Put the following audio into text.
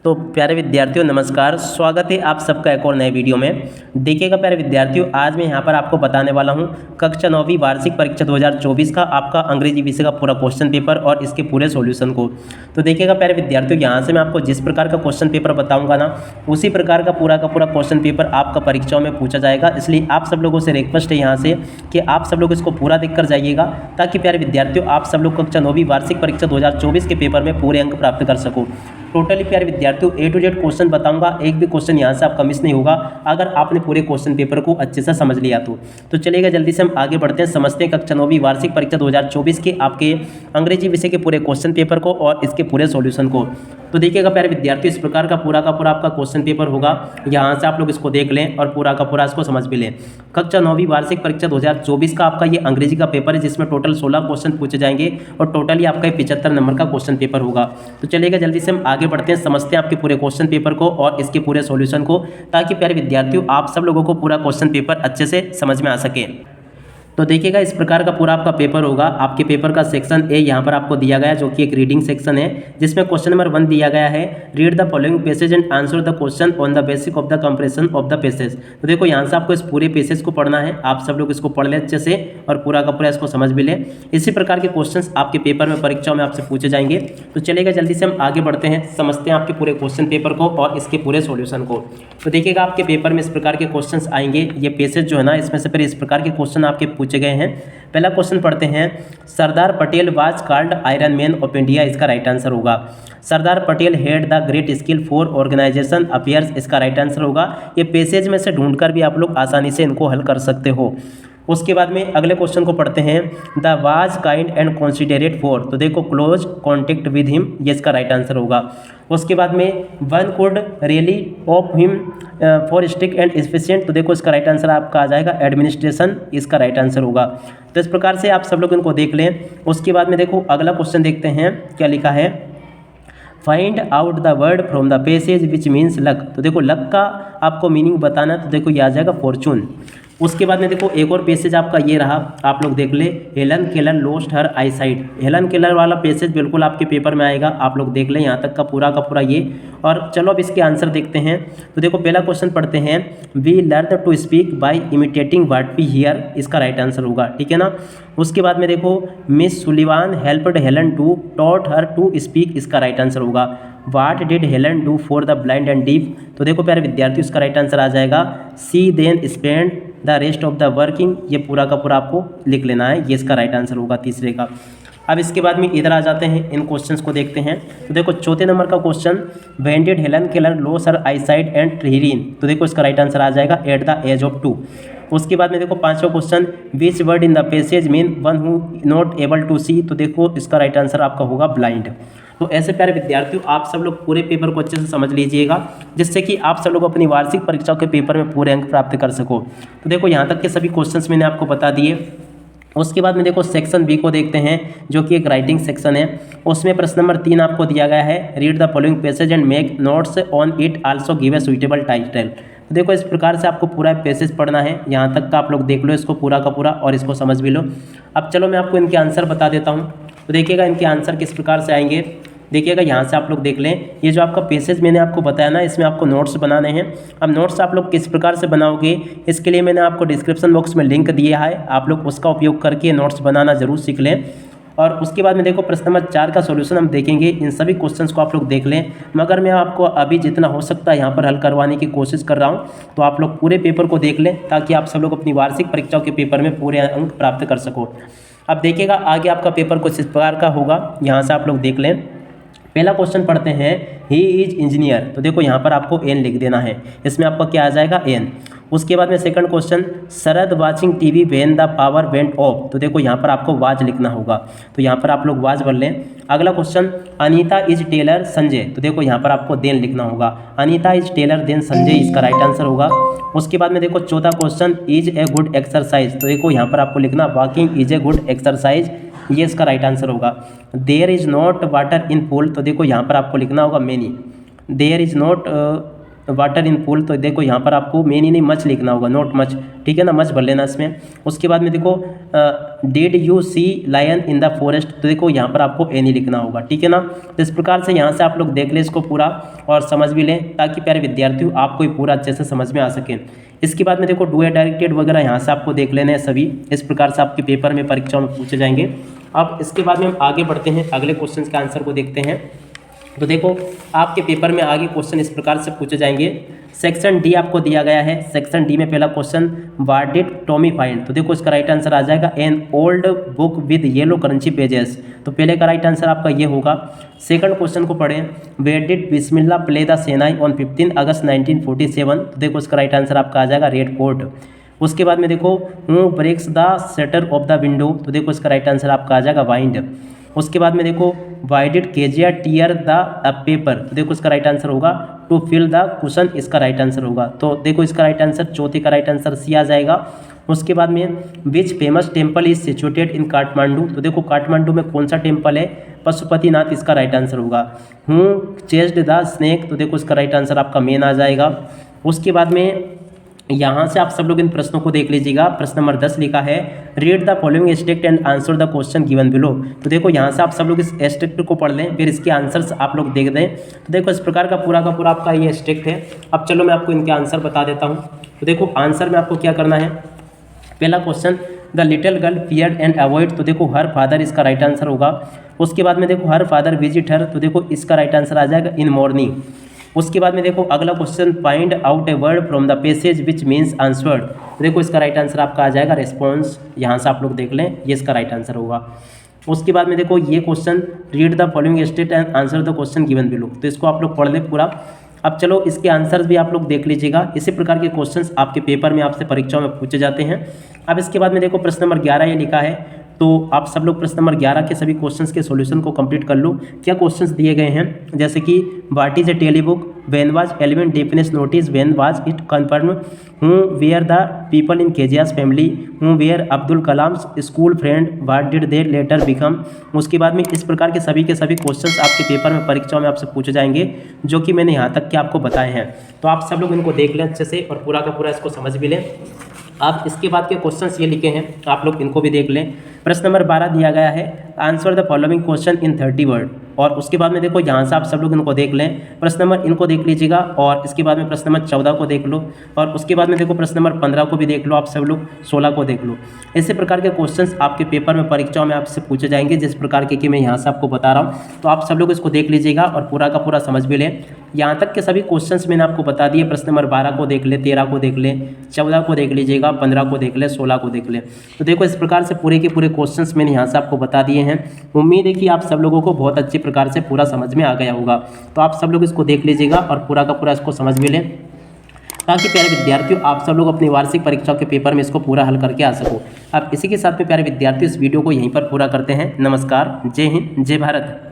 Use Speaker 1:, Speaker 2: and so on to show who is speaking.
Speaker 1: तो प्यारे विद्यार्थियों नमस्कार, स्वागत है आप सबका एक और नए वीडियो में। देखिएगा प्यारे विद्यार्थियों, आज मैं यहाँ पर आपको बताने वाला हूँ कक्षा 9वीं वार्षिक परीक्षा 2024 का आपका अंग्रेजी विषय का पूरा क्वेश्चन पेपर और इसके पूरे सॉल्यूशन को। तो देखिएगा प्यारे विद्यार्थियों, यहाँ से मैं आपको जिस प्रकार का क्वेश्चन पेपर बताऊँगा ना, उसी प्रकार का पूरा क्वेश्चन पेपर आपका परीक्षाओं में पूछा जाएगा। इसलिए आप सब लोगों से रिक्वेस्ट है यहाँ से कि आप सब लोग इसको पूरा देख कर जाइएगा, ताकि प्यारे विद्यार्थियों आप सब लोग कक्षा 9वीं वार्षिक परीक्षा 2024 के पेपर में पूरे अंक प्राप्त कर सको। टोटली प्यारे विद्यार्थियों A to Z क्वेश्चन बताऊंगा, एक भी क्वेश्चन यहाँ से आपका मिस नहीं होगा अगर आपने पूरे क्वेश्चन पेपर को अच्छे से समझ लिया तो चलिएगा जल्दी से हम आगे बढ़ते हैं, समझते हैं कक्षा 9वीं वार्षिक परीक्षा 2024 के आपके अंग्रेजी विषय के पूरे क्वेश्चन पेपर को और इसके पूरे सॉल्यूशन को। तो देखिएगा प्यारे विद्यार्थियों, इस प्रकार का पूरा आपका क्वेश्चन पेपर होगा। यहाँ से आप लोग इसको देख लें और पूरा का पूरा इसको समझ भी लें। कक्षा 9वीं वार्षिक परीक्षा 2024 का आपका ये अंग्रेजी का पेपर है, जिसमें टोटल 16 क्वेश्चन पूछे जाएंगे और टोटली आपका 75 नंबर का क्वेश्चन पेपर होगा। तो चलिएगा जल्दी से हम आगे बढ़ते हैं, समझते हैं आपके पूरे क्वेश्चन पेपर को और इसके पूरे सॉल्यूशन को, ताकि प्यारे विद्यार्थियों आप सब लोगों को पूरा क्वेश्चन पेपर अच्छे से समझ में आ सके। तो देखिएगा इस प्रकार का पूरा आपका पेपर होगा। आपके पेपर का सेक्शन ए यहाँ पर आपको दिया गया है, जो कि एक रीडिंग सेक्शन है, जिसमें क्वेश्चन नंबर 1 दिया गया है, read the following passage and answer the question on the basic of the compression of the passage. तो देखो यहाँ से आपको इस पूरे पैसेज को पढ़ना है, आप सब लोग इसको पढ़ लें अच्छे से और पूरा का पूरा इसको समझ भी लें। इसी प्रकार के क्वेश्चन आपके पेपर में परीक्षाओं में आपसे पूछे जाएंगे। तो चलेगा जल्दी से हम आगे बढ़ते हैं, समझते हैं आपके पूरे क्वेश्चन पेपर को और इसके पूरे सॉल्यूशन को। तो देखिएगा आपके पेपर में इस प्रकार के क्वेश्चंस आएंगे। ये पैसेज जो है ना, इसमें से फिर इस प्रकार के क्वेश्चन आपके पूछे गए हैं। पहला क्वेश्चन पढ़ते हैं, Sardar Patel was called iron man of India, इसका राइट आंसर होगा। Sardar Patel had the great skill for organisation affairs, इसका राइट आंसर होगा। ये पैसेज में से ढूंढकर भी आप लोग आसानी से इनको हल कर सकते हो। उसके बाद में अगले क्वेश्चन को पढ़ते हैं, the was kind and considerate for, तो देखो क्लोज कॉन्टेक्ट विद हिम, ये इसका राइट आंसर होगा। उसके बाद में one could really of him for strict and efficient, तो देखो इसका राइट आंसर आपका आ जाएगा एडमिनिस्ट्रेशन, इसका राइट आंसर होगा। तो इस प्रकार से आप सब लोग इनको देख लें। उसके बाद में देखो अगला क्वेश्चन देखते हैं क्या लिखा है, find out the word from the passage which means luck, तो देखो लक का आपको मीनिंग बताना, तो देखो ये आ जाएगा फॉर्चून। उसके बाद में देखो एक और पैसेज आपका ये रहा, आप लोग देख ले, हेलन केलर लोस्ट हर आई साइट, हेलन केलर वाला पैसेज बिल्कुल आपके पेपर में आएगा, आप लोग देख लें यहाँ तक का पूरा ये। और चलो अब इसके आंसर देखते हैं। तो देखो पहला क्वेश्चन पढ़ते हैं, we learn to speak by imitating what we hear, इसका राइट आंसर होगा, ठीक है ना। उसके बाद में देखो miss Sullivan helped Helen to taught her to speak, इसका राइट आंसर होगा। What did Helen do for the blind and deaf, तो देखो प्यारे विद्यार्थियों इसका राइट आंसर आ जाएगा, she then spend the rest of the working, ये पूरा का पूरा आपको लिख लेना है, ये इसका राइट आंसर होगा तीसरे का। अब इसके बाद में इधर आ जाते हैं, इन क्वेश्चंस को देखते हैं। तो देखो चौथे नंबर का question, when did Helen Keller lose her eyesight and hearing, तो देखो इसका राइट आंसर आ जाएगा एट द एज ऑफ 2। उसके बाद में देखो पांचवा question, which word in the passage mean one who not able to see, तो देखो इसका राइट आंसर आपका होगा ब्लाइंड। तो ऐसे प्यारे विद्यार्थियों आप सब लोग पूरे पेपर को अच्छे से समझ लीजिएगा, जिससे कि आप सब लोग अपनी वार्षिक परीक्षाओं के पेपर में पूरे अंक प्राप्त कर सको। तो देखो यहाँ तक के सभी क्वेश्चंस मैंने आपको बता दिए। उसके बाद में देखो सेक्शन बी को देखते हैं, जो कि एक राइटिंग सेक्शन है। उसमें प्रश्न नंबर 3 आपको दिया गया है, read the following passage and make notes on it, also give a suitable title. तो देखो इस प्रकार से आपको पूरा पैसेज पढ़ना है, यहाँ तक का आप लोग देख लो इसको पूरा का पूरा और इसको समझ भी लो। अब चलो मैं आपको इनके आंसर बता देता हूँ। तो देखिएगा इनके आंसर किस प्रकार से आएंगे, देखिएगा यहाँ से आप लोग देख लें, ये जो आपका पैसेज मैंने आपको बताया ना, इसमें आपको नोट्स बनाने हैं। अब नोट्स आप लोग किस प्रकार से बनाओगे, इसके लिए मैंने आपको डिस्क्रिप्शन बॉक्स में लिंक दिया है, आप लोग उसका उपयोग करके नोट्स बनाना जरूर सीख लें। और उसके बाद में देखो प्रश्न नंबर 4 का सॉल्यूशन हम देखेंगे। इन सभी क्वेश्चंस को आप लोग देख लें, मगर मैं आपको अभी जितना हो सकता है यहाँ पर हल करवाने की कोशिश कर रहा हूँ। तो आप लोग पूरे पेपर को देख लें, ताकि आप सब लोग अपनी वार्षिक परीक्षाओं के पेपर में पूरे अंक प्राप्त कर सको। अब देखिएगा आगे आपका पेपर कुछ इस प्रकार का होगा, यहाँ से आप लोग देख लें। पहला क्वेश्चन पढ़ते हैं, ही इज इंजीनियर, तो देखो यहाँ पर आपको एन लिख देना है, इसमें आपका क्या आ जाएगा एन। उसके बाद में second question, Sharad watching TV when the power went of, तो देखो यहाँ पर आपको वाज लिखना होगा, तो यहाँ पर आप लोग वाज भर लें। अगला question, Anita is taller Sanjay, तो देखो यहाँ पर आपको देन लिखना होगा, Anita is taller than Sanjay, इसका राइट आंसर होगा। उसके बाद में देखो चौथा question, is a good exercise, तो देखो यहाँ पर आपको लिखना walking is a good exercise, ये इसका राइट आंसर होगा। There is not water in pool, तो देखो यहाँ पर आपको लिखना होगा many, there is not water in pool, तो देखो यहाँ पर आपको मेनी नहीं मच लिखना होगा, नॉट मच, ठीक है ना, मच भर लेना इसमें। उसके बाद में देखो did you see lion in the forest, तो देखो यहाँ पर आपको एनी लिखना होगा, ठीक है ना। तो इस प्रकार से यहाँ से आप लोग देख लें इसको पूरा और समझ भी लें, ताकि प्यारे विद्यार्थियों आपको ये पूरा अच्छे से समझ में आ सके। इसके बाद में देखो डू डायरेक्टेड वगैरह यहाँ से आपको देख लेने हैं सभी, इस प्रकार से आपके पेपर में परीक्षाओं में पूछे जाएंगे। अब इसके बाद में हम आगे बढ़ते हैं, अगले क्वेश्चन के आंसर को देखते हैं। तो देखो आपके पेपर में आगे क्वेश्चन इस प्रकार से पूछे जाएंगे। सेक्शन डी आपको दिया गया है। सेक्शन डी में पहला question, what did Tommy find, तो देखो इसका राइट आंसर आ जाएगा an old book with yellow करंची pages, तो पहले का राइट आंसर आपका ये होगा। सेकंड क्वेश्चन को पढ़ें, where did Bismillah play the shehnai on 15 August 1947, तो देखो इसका राइट आंसर आपका आ जाएगा रेड फोर्ट। उसके बाद में देखो who breaks the shutter of the window, तो देखो इसका राइट आंसर आपका आ जाएगा वाइंड। उसके बाद में देखो why did Kezia tear the paper, तो देखो इसका राइट आंसर होगा टू फिल द कुशन, इसका राइट आंसर होगा। तो देखो इसका राइट आंसर चौथे का राइट आंसर सी आ जाएगा। उसके बाद में which famous temple is situated in Kathmandu, तो देखो काठमांडू में कौन सा टेम्पल है, पशुपतिनाथ, इसका राइट आंसर होगा। हु चेस्ड द स्नेक, तो देखो इसका राइट आंसर आपका मेन आ जाएगा। उसके बाद में यहाँ से आप सब लोग इन प्रश्नों को देख लीजिएगा। प्रश्न नंबर 10 लिखा है, read the following state and answer the question given below, तो देखो यहाँ से आप सब लोग इस स्टेट को पढ़ लें, फिर इसके आंसर्स आप लोग देख दें। तो देखो इस प्रकार का पूरा आपका ये स्टेट है। अब चलो मैं आपको इनके आंसर बता देता हूँ। तो देखो आंसर में आपको क्या करना है, पहला question the little girl feared and avoid, तो देखो हर फादर इसका राइट आंसर होगा। उसके बाद में देखो हर फादर विजिट हर, तो देखो इसका राइट आंसर आ जाएगा इन मॉर्निंग। उसके बाद में देखो अगला question, find out a word from the passage which means answered, तो देखो इसका राइट आंसर आपका आ जाएगा रिस्पॉन्स, यहाँ से आप लोग देख लें, ये इसका राइट आंसर होगा। उसके बाद में देखो ये question, read the following state and answer the question given below, तो इसको आप लोग पढ़ लें पूरा। अब चलो इसके आंसर्स भी आप लोग देख लीजिएगा। इसी प्रकार के क्वेश्चंस आपके पेपर में आपसे परीक्षाओं में पूछे जाते हैं। अब इसके बाद में देखो प्रश्न नंबर 11 ये लिखा है, तो आप सब लोग प्रश्न नंबर 11 के सभी क्वेश्चंस के सॉल्यूशन को कंप्लीट कर लो। क्या क्वेश्चंस दिए गए हैं, जैसे कि what is a telebook, when was element definition notice, when was it confirm, who were the people in Kezia's family, who were Abdul Kalam school friend, what did they later become. उसके बाद में इस प्रकार के सभी क्वेश्चंस आपके पेपर में परीक्षाओं में आपसे पूछे जाएंगे, जो कि मैंने यहाँ तक के आपको बताए हैं। तो आप सब लोग इनको देख लें अच्छे से और पूरा का पूरा इसको समझ भी लें। आप इसके बाद के क्वेश्चंस ये लिखे हैं, आप लोग इनको भी देख लें। प्रश्न नंबर 12 दिया गया है, answer the following question in 30 word, और उसके बाद में देखो यहाँ से आप सब लोग इनको देख लें। प्रश्न नंबर इनको देख लीजिएगा, और इसके बाद में प्रश्न नंबर 14 को देख लो, और उसके बाद में देखो प्रश्न नंबर 15 को भी देख लो, आप सब लोग 16 को देख लो। इसी प्रकार के क्वेश्चंस आपके पेपर में परीक्षाओं में आपसे पूछे जाएंगे, जिस प्रकार के कि मैं यहाँ से आपको बता रहा हूँ। तो आप सब लोग इसको देख लीजिएगा और पूरा का पूरा समझ भी लें। यहाँ तक के सभी क्वेश्चंस मैंने आपको बता दिए। प्रश्न नंबर 12 को देख ले, 13 को देख ले, 14 को देख लीजिएगा, 15 को देख ले, 16 को देख ले। तो देखो इस प्रकार से पूरे के पूरे क्वेश्चंस मैंने यहाँ से आपको बता दिए हैं। उम्मीद है कि आप सब लोगों को बहुत अच्छी प्रकार से पूरा समझ में आ गया होगा। तो आप सब लोग इसको देख लीजिएगा और पूरा का पूरा इसको समझ भी लें, ताकि प्यारे विद्यार्थियों आप सब लोग अपनी वार्षिक परीक्षा के पेपर में इसको पूरा हल करके आ सको। अब इसी के साथ में प्यारे विद्यार्थियों इस वीडियो को यहीं पर पूरा करते हैं। नमस्कार, जय हिंद, जय भारत।